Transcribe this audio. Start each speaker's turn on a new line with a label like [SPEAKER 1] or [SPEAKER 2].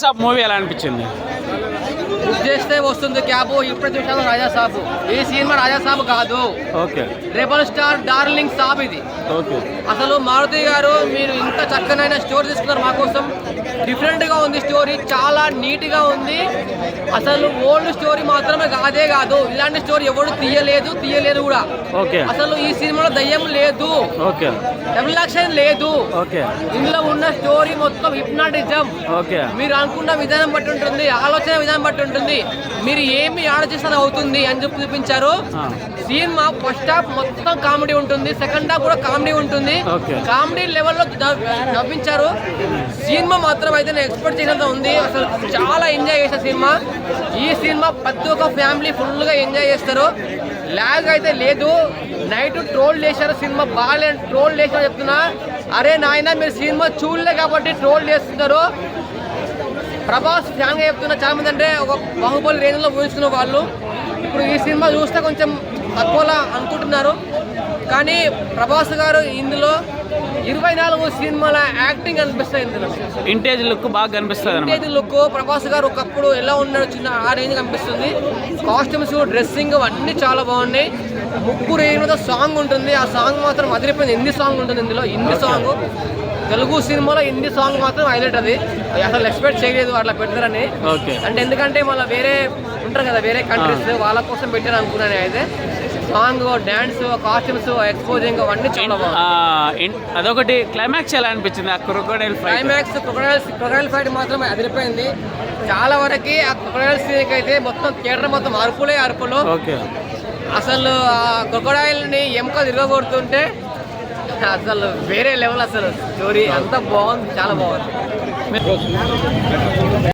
[SPEAKER 1] సాబ్ movie ఎలా అనిపించింది?
[SPEAKER 2] Book చేస్తే వస్తుంది క్యాబ్. ఇప్పుడు చూసాము రాజాసాబ్. ఈ సినిమా రాజాసాబ్ కాదు,
[SPEAKER 1] ఓకే
[SPEAKER 2] రెబల్ స్టార్ డార్లింగ్ సాబ్ ఇది.
[SPEAKER 1] ఓకే.
[SPEAKER 2] అసలు మారుతి గారు మీరు ఇంత చక్కనైన స్టోరీ తీసుకున్నారు మా కోసం. డిఫరెంట్ గా ఉంది స్టోరీ, చాలా నీట్ గా ఉంది. అసలు ఓల్డ్ స్టోరీ మాత్రమే కాదే కాదు, ఇలాంటి స్టోరీ ఎవరు తీయలేదు కూడా.
[SPEAKER 1] ఓకే.
[SPEAKER 2] అసలు ఈ సినిమాలో దయ్యం లేదు,
[SPEAKER 1] ఓకే,
[SPEAKER 2] డబుల్ యాక్షన్ లేదు.
[SPEAKER 1] ఓకే.
[SPEAKER 2] ఇందులో ఉన్న స్టోరీ మొత్తం హిప్నాటిజం.
[SPEAKER 1] ఓకే.
[SPEAKER 2] మీరు అనుకున్న విధానం బట్టి ఉంటుంది, ఆలోచన విధానం బట్టి ఉంటుంది. మీరు ఏమి ఆలోచిస్తే అవుతుంది అని చెప్పి చూపించారు. సినిమా ఫస్ట్ హాఫ్ మొత్తం కామెడీ ఉంటుంది, సెకండ్ హాఫ్ కూడా కామెడీ ఉంటుంది. కామెడీ లెవెల్లో నవ్వించారు. సినిమా మాత్రం అయితే నేను ఎక్స్పెక్ట్ చేసినంత ఉంది. అసలు చాలా ఎంజాయ్ చేసే సినిమా. ఈ సినిమా ప్రతి ఒక్క ఫ్యామిలీ ఫుల్గా ఎంజాయ్ చేస్తారు. లాగ్ అయితే లేదు. నైట్ ట్రోల్ చేశారు, సినిమా బాగాలే ట్రోల్ చేశారు చెప్తున్నా. అరే నాయన మీరు సినిమా చూడలే కాబట్టి ట్రోల్ చేస్తున్నారు. ప్రభాస్ ఫ్యాన్గా చెప్తున్నా. చాలా మంది అంటే ఒక బాహుబలి రేంజ్లో ఊహిస్తున్న వాళ్ళు ఇప్పుడు ఈ సినిమా చూస్తే కొంచెం తక్కువలా అనుకుంటున్నారు. కానీ ప్రభాస్ గారు ఇందులో 24 సినిమాల యాక్టింగ్ అనిపిస్తుంది. ఇందులో
[SPEAKER 1] ఇంటేజ్ లుక్ బాగా కనిపిస్తుంది.
[SPEAKER 2] ఇంటేజ్ లుక్ ప్రభాస్ గారు ఒకప్పుడు ఎలా ఉన్నాడో చిన్న ఆ రేంజ్ కనిపిస్తుంది. కాస్ట్యూమ్స్, డ్రెస్సింగ్ అన్నీ చాలా బాగున్నాయి. ముగ్గురు ఏదో సాంగ్ ఉంటుంది, ఆ సాంగ్ మాత్రం అదిరిపోయింది. హిందీ సాంగ్ ఉంటుంది ఇందులో, హిందీ సాంగ్. తెలుగు సినిమాలో హిందీ సాంగ్ మాత్రం హైలైట్. అది అసలు ఎక్స్పెక్ట్ చేయలేదు అట్లా పెడతారని. అంటే ఎందుకంటే మళ్ళీ వేరే ఉంటారు కదా, వేరే కంట్రీస్, వాళ్ళ కోసం పెట్టారు అనుకున్నాను. అయితే సాంగ్, డాన్స్, కాస్ట్యూమ్స్, ఎక్స్పోజింగ్ అవన్నీ చాలా బాగుంది.
[SPEAKER 1] అదొకటి. క్లైమాక్స్ ఎలా అనిపించింది? ఆ క్రొకోడైల్
[SPEAKER 2] క్రొకోడైల్ ఫైట్ మాత్రం అదిరిపోయింది. చాలా వరకు ఆ క్రొకోడైల్ సీన్ అయితే మొత్తం థియేటర్ మొత్తం అరుపులు. అసలు ఆ క్రొకోడైల్ ని ఎముక తిరగబడుతుంటే అసలు వేరే లెవెల్. అసలు స్టోరీ అంతా బాగుంది, చాలా బాగుంది.